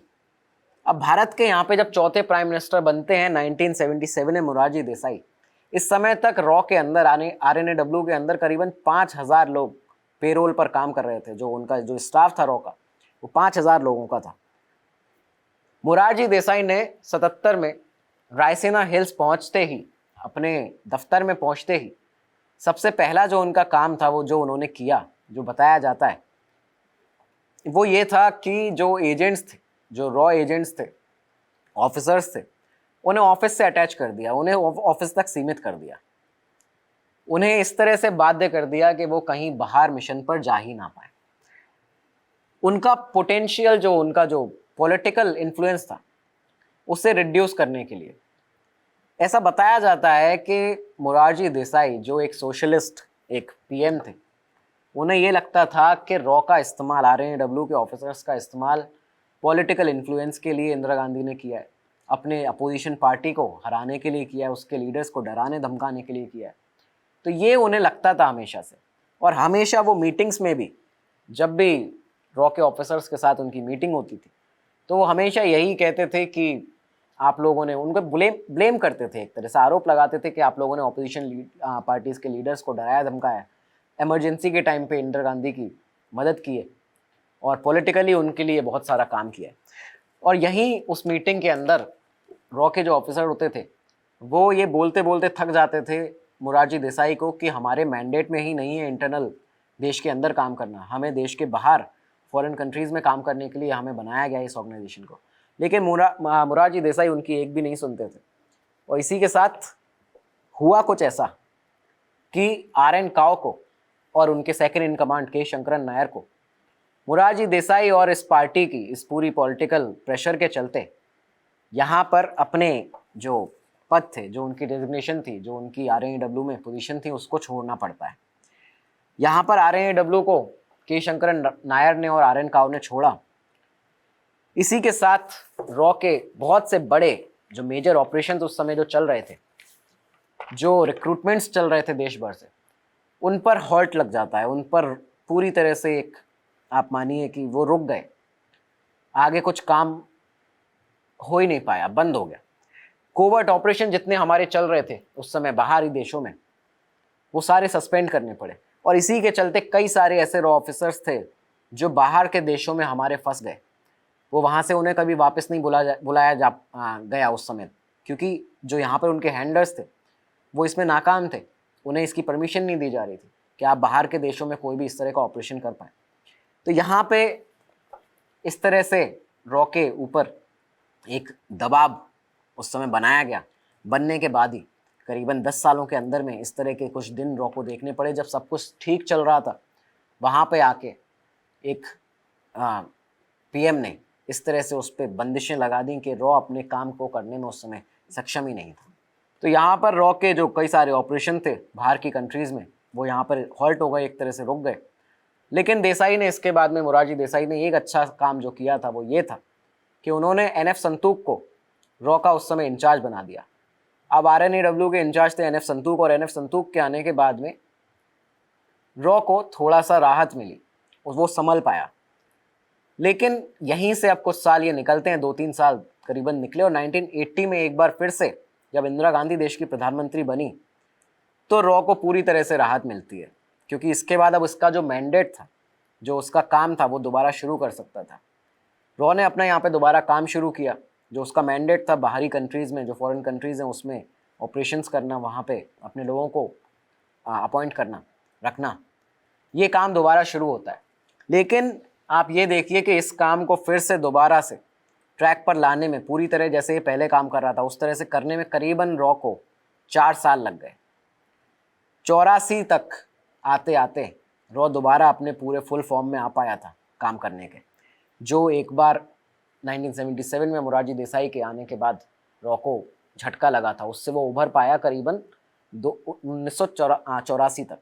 अब भारत के यहाँ पे जब चौथे प्राइम मिनिस्टर बनते हैं 1977 में मोरारजी देसाई, इस समय तक रॉ के अंदर RNAW के अंदर करीबन 5000 लोग पेरोल पर काम कर रहे थे। जो उनका जो स्टाफ था रॉ का वो 5000 लोगों का था। मोरारजी देसाई ने 77 में रायसीना हिल्स पहुँचते ही, अपने दफ्तर में पहुँचते ही सबसे पहला जो उनका काम था, वो जो उन्होंने किया, जो बताया जाता है वो ये था कि जो एजेंट्स थे, जो रॉ एजेंट्स थे, ऑफिसर्स थे, उन्हें ऑफिस से अटैच कर दिया, उन्हें ऑफिस तक सीमित कर दिया, उन्हें इस तरह से बाध्य कर दिया कि वो कहीं बाहर मिशन पर जा ही ना पाए। उनका पोटेंशियल, जो उनका जो पॉलिटिकल इन्फ्लुएंस था, उसे रिड्यूस करने के लिए ऐसा बताया जाता है कि मोरारजी देसाई जो एक सोशलिस्ट, एक PM थे, उन्हें ये लगता था कि रॉ का इस्तेमाल, RNAW के ऑफिसर्स का इस्तेमाल पॉलिटिकल इन्फ्लुएंस के लिए इंदिरा गांधी ने किया है, अपने अपोजिशन पार्टी को हराने के लिए किया है, उसके लीडर्स को डराने धमकाने के लिए किया है। तो ये उन्हें लगता था हमेशा से, और हमेशा वो मीटिंग्स में भी, जब भी रॉ के ऑफिसर्स के साथ उनकी मीटिंग होती थी तो वो हमेशा यही कहते थे कि आप लोगों ने, उनको ब्लेम करते थे, एक तरह से आरोप लगाते थे कि आप लोगों ने अपोजिशन पार्टीज़ के लीडर्स को डराया धमकाया, इमरजेंसी के टाइम पे इंदिरा गांधी की मदद की है और पॉलिटिकली उनके लिए बहुत सारा काम किया है। और यहीं उस मीटिंग के अंदर रॉ के जो ऑफिसर होते थे वो ये बोलते बोलते थक जाते थे मोरारजी देसाई को कि हमारे मैंडेट में ही नहीं है इंटरनल देश के अंदर काम करना, हमें देश के बाहर फॉरेन कंट्रीज़ में काम करने के लिए हमें बनाया गया इस ऑर्गेनाइजेशन को। लेकिन मोरारजी देसाई उनकी एक भी नहीं सुनते थे। और इसी के साथ हुआ कुछ ऐसा कि RN काओ को और उनके सेकंड इन कमांड के शंकरन नायर को मोरारजी देसाई और इस पार्टी की, इस पूरी पॉलिटिकल प्रेशर के चलते यहाँ पर अपने जो पद थे, जो उनकी डेजिग्नेशन थी, जो उनकी RNAW में पोजीशन थी, उसको छोड़ना पड़ता है। यहाँ पर RNAW को के शंकरन नायर ने और RN काओ ने छोड़ा। इसी के साथ रॉ के बहुत से बड़े जो मेजर ऑपरेशन उस समय जो चल रहे थे, जो रिक्रूटमेंट्स चल रहे थे देश भर से, उन पर हॉल्ट लग जाता है, उन पर पूरी तरह से एक आप मानिए कि वो रुक गए, आगे कुछ काम हो ही नहीं पाया, बंद हो गया। कोवर्ट ऑपरेशन जितने हमारे चल रहे थे उस समय बाहरी देशों में, वो सारे सस्पेंड करने पड़े, और इसी के चलते कई सारे ऐसे रॉ ऑफिसर्स थे जो बाहर के देशों में हमारे फंस गए। वो वहाँ से उन्हें कभी वापस नहीं बुलाया गया उस समय, क्योंकि जो यहाँ पर उनके हैंडलर्स थे वो इसमें नाकाम थे, उन्हें इसकी परमिशन नहीं दी जा रही थी कि आप बाहर के देशों में कोई भी इस तरह का ऑपरेशन कर पाएँ। तो यहाँ पे इस तरह से रॉ के ऊपर एक दबाव उस समय बनाया गया। बनने के बाद ही करीबन 10 सालों के अंदर में इस तरह के कुछ दिन रॉ को देखने पड़े, जब सब कुछ ठीक चल रहा था, वहाँ पे आके एक पीएम ने इस तरह से उस पर बंदिशें लगा दी कि रॉ अपने काम को करने में उस समय सक्षम ही नहीं था। तो यहाँ पर रॉ के जो कई सारे ऑपरेशन थे बाहर की कंट्रीज़ में, वो यहाँ पर हॉल्ट हो गए, एक तरह से रुक गए। लेकिन देसाई ने इसके बाद में, मोरारजी देसाई ने एक अच्छा काम जो किया था वो ये था कि उन्होंने एनएफ संतूक को रॉ का उस समय इंचार्ज बना दिया। अब आरएनएडब्ल्यू के इंचार्ज थे एनएफ संतूक, और एनएफ संतूक के आने के बाद में रॉ को थोड़ा सा राहत मिली, वो संभल पाया। लेकिन यहीं से अब कुछ साल ये निकलते हैं, 2-3 साल करीबन निकले, और 1980 में एक बार फिर से जब इंदिरा गांधी देश की प्रधानमंत्री बनी तो रॉ को पूरी तरह से राहत मिलती है, क्योंकि इसके बाद अब उसका जो मैंडेट था, जो उसका काम था, वो दोबारा शुरू कर सकता था। रॉ ने अपना यहाँ पे दोबारा काम शुरू किया। जो उसका मैंडेट था बाहरी कंट्रीज़ में, जो फॉरेन कंट्रीज़ हैं, उसमें ऑपरेशंस करना, वहाँ पे अपने लोगों को अपॉइंट करना, रखना, ये काम दोबारा शुरू होता है। लेकिन आप ये देखिए कि इस काम को फिर से दोबारा से ट्रैक पर लाने में, पूरी तरह जैसे ये पहले काम कर रहा था उस तरह से करने में करीबन रॉ को 4 साल लग गए। 84 तक आते आते रॉ दोबारा अपने पूरे फुल फॉर्म में आ पाया था काम करने के, जो एक बार 1977 में मोरारजी देसाई के आने के बाद रॉ को झटका लगा था, उससे वो उभर पाया करीबन 1984 तक।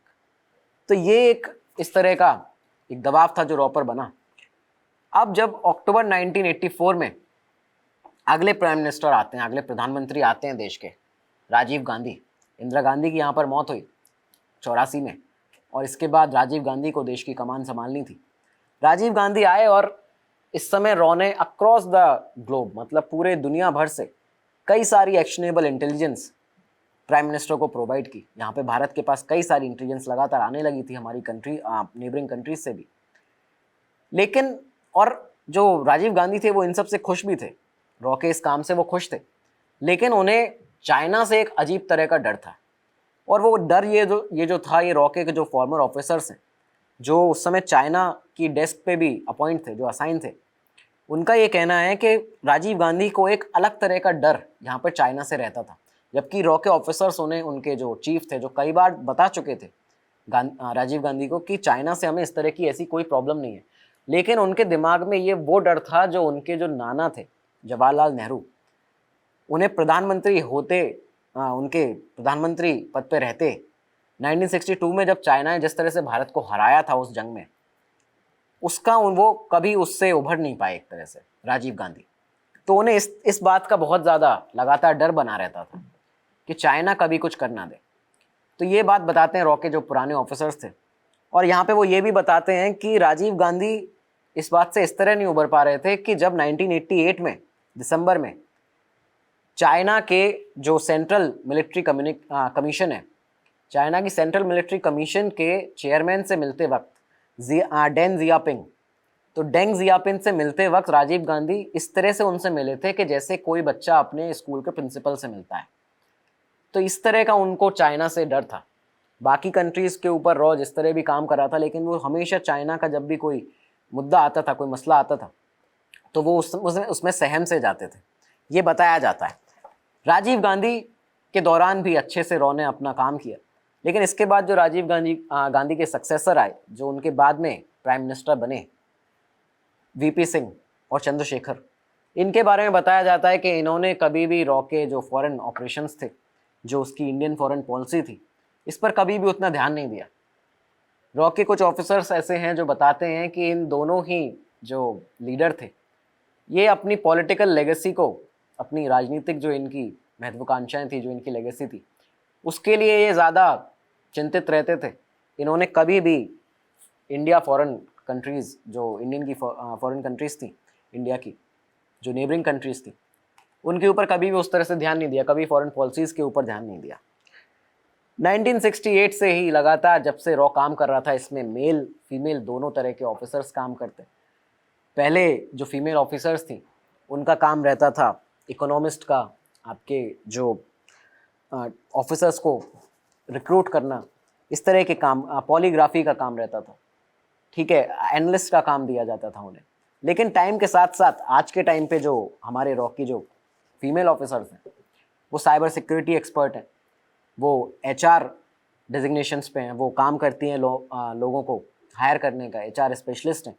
तो ये एक इस तरह का एक दबाव था जो रॉ पर बना। अब जब अक्टूबर 1984 में अगले प्राइम मिनिस्टर आते हैं, अगले प्रधानमंत्री आते हैं देश के, राजीव गांधी। इंदिरा गांधी की यहाँ पर मौत हुई 84 में, और इसके बाद राजीव गांधी को देश की कमान संभालनी थी। राजीव गांधी आए और इस समय रॉ ने अक्रॉस द ग्लोब, मतलब पूरे दुनिया भर से कई सारी एक्शनेबल इंटेलिजेंस प्राइम मिनिस्टर को प्रोवाइड की। यहाँ पे भारत के पास कई सारी इंटेलिजेंस लगातार आने लगी थी हमारी कंट्री, नेबरिंग कंट्रीज से भी। लेकिन और जो राजीव गांधी थे वो इन सब से खुश भी थे, रॉ के इस काम से वो खुश थे, लेकिन उन्हें चाइना से एक अजीब तरह का डर था। और वो डर ये जो था, ये रॉ के जो फॉर्मर ऑफिसर्स हैं, जो उस समय चाइना की डेस्क पे भी अपॉइंट थे, जो असाइन थे, उनका ये कहना है कि राजीव गांधी को एक अलग तरह का डर यहाँ पर चाइना से रहता था। जबकि रॉ के ऑफिसर्स, उन्हें उनके जो चीफ थे, जो कई बार बता चुके थे राजीव गांधी को कि चाइना से हमें इस तरह की ऐसी कोई प्रॉब्लम नहीं है, लेकिन उनके दिमाग में ये वो डर था जो उनके जो नाना थे जवाहरलाल नेहरू, उन्हें प्रधानमंत्री होते, उनके प्रधानमंत्री पद पे रहते 1962 में, जब चाइना ने जिस तरह से भारत को हराया था उस जंग में, उसका वो कभी उससे उभर नहीं पाए एक तरह से राजीव गांधी। तो उन्हें इस बात का बहुत ज़्यादा लगातार डर बना रहता था कि चाइना कभी कुछ कर ना दे। तो ये बात बताते हैं रॉ के जो पुराने ऑफिसर्स थे, और यहाँ पे वो ये भी बताते हैं कि राजीव गांधी इस बात से इस तरह नहीं उभर पा रहे थे कि जब 1988 में दिसंबर में चाइना के जो सेंट्रल मिलिट्री कमीशन है, चाइना की सेंट्रल मिलिट्री कमीशन के चेयरमैन से मिलते वक्त डेंग जियापिंग, तो डेंग जियापिंग से मिलते वक्त राजीव गांधी इस तरह से उनसे मिले थे कि जैसे कोई बच्चा अपने स्कूल के प्रिंसिपल से मिलता है। तो इस तरह का उनको चाइना से डर था। बाकी कंट्रीज़ के ऊपर रॉ जिस तरह भी काम कर रहा था, लेकिन वो हमेशा चाइना का जब भी कोई मुद्दा आता था, कोई मसला आता था, तो वो उसमें सहम से जाते थे, ये बताया जाता है। राजीव गांधी के दौरान भी अच्छे से रॉ ने अपना काम किया, लेकिन इसके बाद जो राजीव गांधी के सक्सेसर आए, जो उनके बाद में प्राइम मिनिस्टर बने, वीपी सिंह और चंद्रशेखर, इनके बारे में बताया जाता है कि इन्होंने कभी भी रॉ के जो फॉरेन ऑपरेशंस थे, जो उसकी इंडियन फॉरेन पॉलिसी थी, इस पर कभी भी उतना ध्यान नहीं दिया। रॉ के कुछ ऑफिसर्स ऐसे हैं जो बताते हैं कि इन दोनों ही जो लीडर थे, ये अपनी पॉलिटिकल लेगेसी को अपनी राजनीतिक जो इनकी महत्वाकांक्षाएं थी, जो इनकी लेगेसी थी, उसके लिए ये ज़्यादा चिंतित रहते थे। इन्होंने कभी भी इंडिया फॉरेन कंट्रीज़, जो इंडियन की फॉरेन कंट्रीज़ थी, इंडिया की जो नेबरिंग कंट्रीज़ थी, उनके ऊपर कभी भी उस तरह से ध्यान नहीं दिया, कभी फॉरेन पॉलिसीज़ के ऊपर ध्यान नहीं दिया। 1968 से ही लगातार जब से रॉ काम कर रहा था, इसमें मेल फीमेल दोनों तरह के ऑफिसर्स काम करते। पहले जो फीमेल ऑफिसर्स थी उनका काम रहता था इकोनॉमिस्ट का, आपके जो ऑफिसर्स को रिक्रूट करना, इस तरह के काम, पॉलीग्राफी का काम रहता था, ठीक है, एनालिस्ट का काम दिया जाता था उन्हें। लेकिन टाइम के साथ साथ आज के टाइम पे जो हमारे रॉ की जो फीमेल ऑफिसर्स हैं वो साइबर सिक्योरिटी एक्सपर्ट हैं, वो एचआर डेजिग्नेशंस पे हैं, वो काम करती हैं लोगों को हायर करने का, एचआर स्पेशलिस्ट हैं,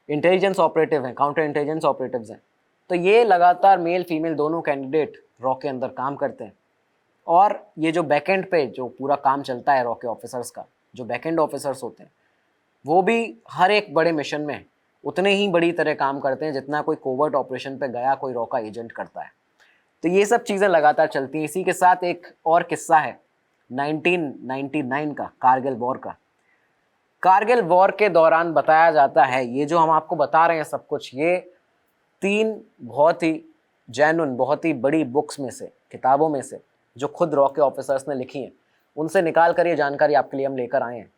इंटेलिजेंस ऑपरेटिव हैं, काउंटर इंटेलिजेंस ऑपरेटिव्स हैं। तो ये लगातार मेल फीमेल दोनों कैंडिडेट रॉ के अंदर काम करते हैं। और ये जो बैकएंड पे जो पूरा काम चलता है रॉ के ऑफिसर्स का, जो बैकएंड ऑफिसर्स होते हैं वो भी हर एक बड़े मिशन में उतने ही बड़ी तरह काम करते हैं जितना कोई कोवर्ट ऑपरेशन पे गया कोई रॉ का एजेंट करता है। तो ये सब चीज़ें लगातार चलती हैं। इसी के साथ एक और किस्सा है 1999 का, कारगिल वॉर का। कारगिल वॉर के दौरान बताया जाता है, ये जो हम आपको बता रहे हैं सब कुछ, ये 3 बहुत ही जेन्युइन, बहुत ही बड़ी बुक्स में से, किताबों में से, जो खुद रॉ के ऑफिसर्स ने लिखी हैं, उनसे निकाल कर ये जानकारी आपके लिए हम लेकर आए हैं।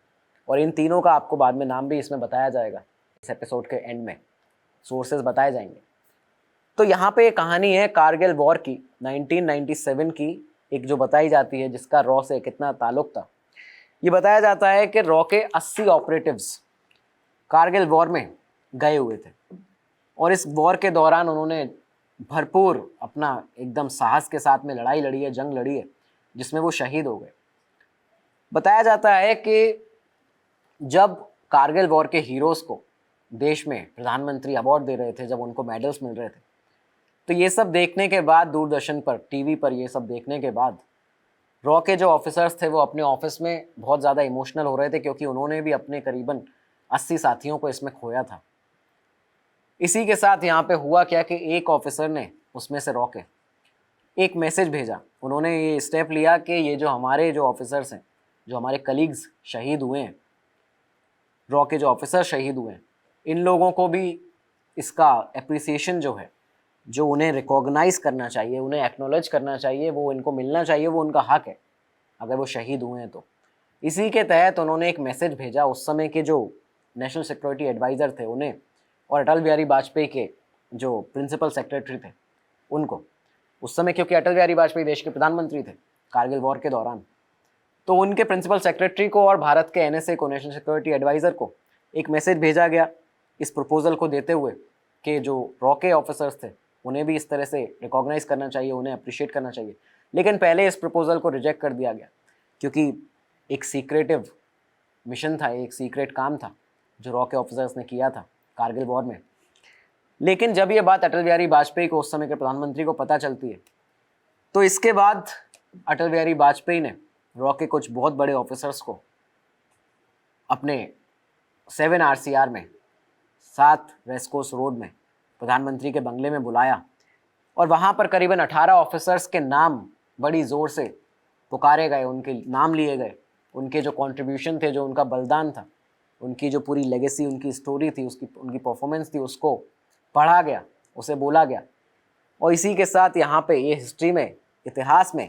और इन तीनों का आपको बाद में नाम भी इसमें बताया जाएगा, इस एपिसोड के एंड में सोर्सेज बताए जाएंगे। तो यहाँ पे एक कहानी है कारगिल वॉर की, 1997 की, एक जो बताई जाती है जिसका रॉ से कितना ताल्लुक था। ये बताया जाता है कि रॉ के 80 ऑपरेटिव्स कारगिल वॉर में गए हुए थे और इस वॉर के दौरान उन्होंने भरपूर अपना एकदम साहस के साथ में लड़ाई लड़ी है, जंग लड़ी है, जिसमें वो शहीद हो गए। बताया जाता है कि जब कारगिल वॉर के हीरोज़ को देश में प्रधानमंत्री अवार्ड दे रहे थे, जब उनको मेडल्स मिल रहे थे, तो ये सब देखने के बाद, दूरदर्शन पर, टीवी पर ये सब देखने के बाद, रॉ के जो ऑफिसर्स थे वो अपने ऑफिस में बहुत ज़्यादा इमोशनल हो रहे थे, क्योंकि उन्होंने भी अपने करीबन 80 साथियों को इसमें खोया था। इसी के साथ यहाँ पे हुआ क्या कि एक ऑफिसर ने उसमें से रॉ के एक मैसेज भेजा। उन्होंने ये स्टेप लिया कि ये जो हमारे जो ऑफिसर्स हैं, जो हमारे कलीग्स शहीद हुए हैं, रॉ के जो ऑफिसर शहीद हुए हैं, इन लोगों को भी इसका एप्रिसिएशन जो है, जो उन्हें रिकॉग्नाइज करना चाहिए, उन्हें एक्नॉलेज करना चाहिए, वो इनको मिलना चाहिए, वो उनका हक है अगर वो शहीद हुए हैं तो। इसी के तहत उन्होंने एक मैसेज भेजा उस समय के जो नेशनल सिक्योरिटी एडवाइज़र थे उन्हें, और अटल बिहारी वाजपेयी के जो प्रिंसिपल सेक्रेटरी थे उनको, उस समय क्योंकि अटल बिहारी वाजपेयी देश के प्रधानमंत्री थे कारगिल वॉर के दौरान, तो उनके प्रिंसिपल सेक्रेटरी को और भारत के एनएसए को, नेशनल सिक्योरिटी एडवाइज़र को, एक मैसेज भेजा गया इस प्रपोज़ल को देते हुए कि जो रॉ के ऑफिसर्स थे उन्हें भी इस तरह से रिकॉग्नाइज़ करना चाहिए, उन्हें अप्रिशिएट करना चाहिए। लेकिन पहले इस प्रपोज़ल को रिजेक्ट कर दिया गया, क्योंकि एक सीक्रेटिव मिशन था, एक सीक्रेट काम था जो रॉ के ऑफिसर्स ने किया था कारगिल वॉर में। लेकिन जब ये बात अटल बिहारी वाजपेयी को, उस समय के प्रधानमंत्री को, पता चलती है, तो इसके बाद अटल बिहारी वाजपेयी ने रॉ के कुछ बहुत बड़े ऑफिसर्स को अपने 7 RCR में, 7 रेस्कोर्स रोड में, प्रधानमंत्री के बंगले में बुलाया और वहाँ पर करीबन 18 ऑफिसर्स के नाम बड़ी ज़ोर से पुकारे गए, उनके नाम लिए गए, उनके जो कंट्रीब्यूशन थे, जो उनका बलिदान था, उनकी जो पूरी लेगेसी, उनकी स्टोरी थी, उनकी परफॉर्मेंस थी, उसको पढ़ा गया, उसे बोला गया। और इसी के साथ यहाँ पे ये हिस्ट्री में, इतिहास में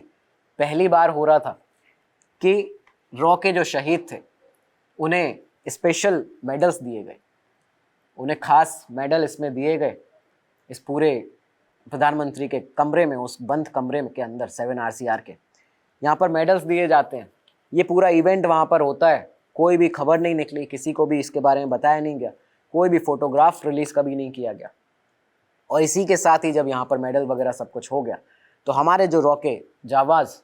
पहली बार हो रहा था कि रॉ के जो शहीद थे उन्हें स्पेशल मेडल्स दिए गए, उन्हें खास मेडल इसमें दिए गए, इस पूरे प्रधानमंत्री के कमरे में, उस बंद कमरे के अंदर 7 RCR के, यहाँ पर मेडल्स दिए जाते हैं। ये पूरा इवेंट वहाँ पर होता है, कोई भी खबर नहीं निकली, किसी को भी इसके बारे में बताया नहीं गया, कोई भी फोटोग्राफ रिलीज़ कभी नहीं किया गया। और इसी के साथ ही जब यहाँ पर मेडल वगैरह सब कुछ हो गया, तो हमारे जो रॉ के जाबाज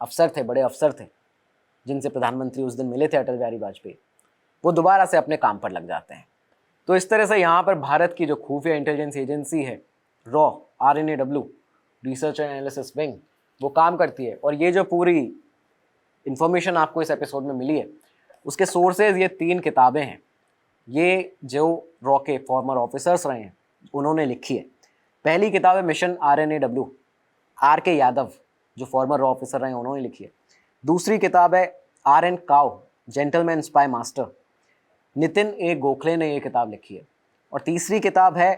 अफसर थे, बड़े अफसर थे, जिनसे प्रधानमंत्री उस दिन मिले थे अटल बिहारी वाजपेयी, वो दोबारा से अपने काम पर लग जाते हैं। तो इस तरह से यहाँ पर भारत की जो खुफिया इंटेलिजेंस एजेंसी है raw, RNAW, research and analysis wing, वो काम करती है। और ये जो पूरी इन्फॉर्मेशन आपको इस एपिसोड में मिली है, उसके सोर्सेज ये 3 किताबें हैं, ये जो रॉ के फॉर्मर ऑफिसर्स रहे हैं उन्होंने लिखी है। पहली किताब है मिशन RNAW, RK यादव जो फॉर्मर रॉ ऑफिसर रहे उन्होंने लिखी है। दूसरी किताब है RN cow, gentleman spy master, Nitin A Gokhale ने ये किताब लिखी है। और तीसरी किताब है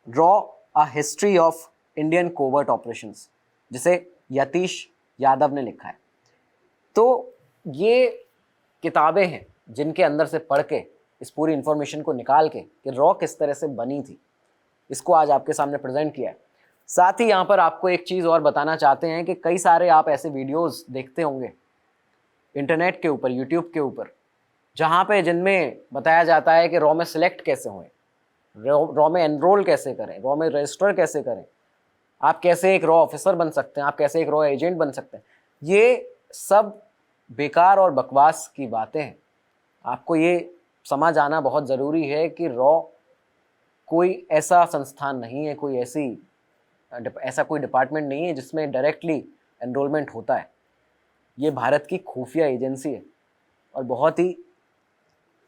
raw a history of Indian covert operations, जिसे यतीश यादव ने लिखा है। तो ये किताबें हैं जिनके अंदर से पढ़ के इस पूरी इन्फॉर्मेशन को निकाल के कि रॉ किस तरह से बनी थी, इसको आज आपके सामने प्रेजेंट किया है। साथ ही यहाँ पर आपको एक चीज़ और बताना चाहते हैं कि कई सारे आप ऐसे वीडियोस देखते होंगे इंटरनेट के ऊपर, यूट्यूब के ऊपर, जहाँ पे जिनमें बताया जाता है कि रॉ में सिलेक्ट कैसे हों, रॉ में एनरोल कैसे करें, रॉ में रजिस्टर कैसे करें, आप कैसे एक रॉ ऑफिसर बन सकते हैं, आप कैसे एक रॉ एजेंट बन सकते हैं। ये सब बेकार और बकवास की बातें हैं। आपको ये समझ आना बहुत ज़रूरी है कि रॉ कोई ऐसा संस्थान नहीं है, कोई ऐसा कोई डिपार्टमेंट नहीं है जिसमें डायरेक्टली एनरोलमेंट होता है। ये भारत की खुफिया एजेंसी है और बहुत ही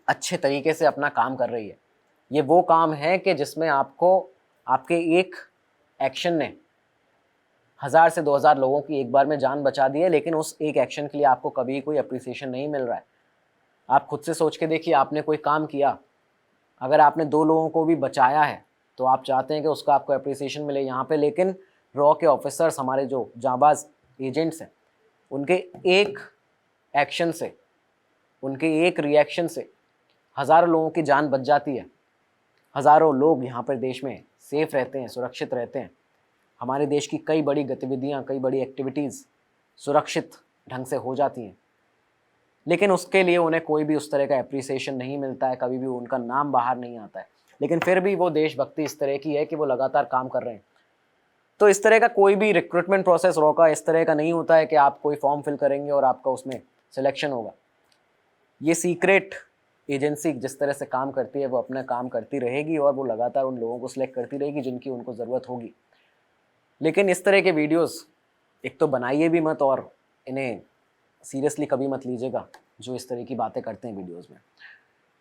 अच्छे तरीके से अपना काम कर रही है। ये वो काम है कि जिसमें आपको आपके एक एक्शन ने 1000 से 2000 लोगों की एक बार में जान बचा दी है, लेकिन उस एक एक्शन के लिए आपको कभी कोई अप्रिसिएशन नहीं मिल रहा है। आप खुद से सोच के देखिए, आपने कोई काम किया, अगर आपने 2 लोगों को भी बचाया है तो आप चाहते हैं कि उसका आपको अप्रिसिएशन मिले यहाँ पे, लेकिन रॉ के ऑफिसर्स, हमारे जो जांबाज एजेंट्स हैं, उनके एक एक्शन से, उनके एक रिएक्शन से हज़ारों लोगों की जान बच जाती है। हज़ारों लोग यहाँ पर देश में सेफ रहते हैं, सुरक्षित रहते हैं। हमारे देश की कई बड़ी गतिविधियाँ, कई बड़ी एक्टिविटीज़ सुरक्षित ढंग से हो जाती हैं, लेकिन उसके लिए उन्हें कोई भी उस तरह का एप्रिसिएशन नहीं मिलता है, कभी भी उनका नाम बाहर नहीं आता है। लेकिन फिर भी वो देशभक्ति इस तरह की है कि वो लगातार काम कर रहे हैं। तो इस तरह का कोई भी रिक्रूटमेंट प्रोसेस रॉ का इस तरह का नहीं होता है कि आप कोई फॉर्म फिल करेंगे और आपका उसमें सिलेक्शन होगा। ये सीक्रेट एजेंसी जिस तरह से काम करती है वो अपना काम करती रहेगी और वो लगातार उन लोगों को सिलेक्ट करती रहेगी जिनकी उनको ज़रूरत होगी। लेकिन इस तरह के वीडियोस एक तो बनाइए भी मत और इन्हें सीरियसली कभी मत लीजिएगा जो इस तरह की बातें करते हैं वीडियोस में।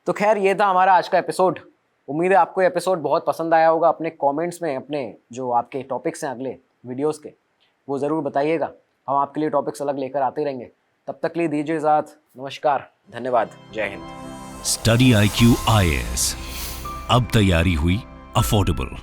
तो खैर, ये था हमारा आज का एपिसोड। उम्मीद है आपको ये एपिसोड बहुत पसंद आया होगा। अपने कमेंट्स में अपने जो आपके टॉपिक्स हैं अगले वीडियोस के, वो ज़रूर बताइएगा। हम आपके लिए टॉपिक्स अलग लेकर आते रहेंगे। तब तक के लिए दीजिए इजाज़त। नमस्कार, धन्यवाद, जय हिंद। स्टडी IQ IAS, अब तैयारी हुई अफोर्डेबल।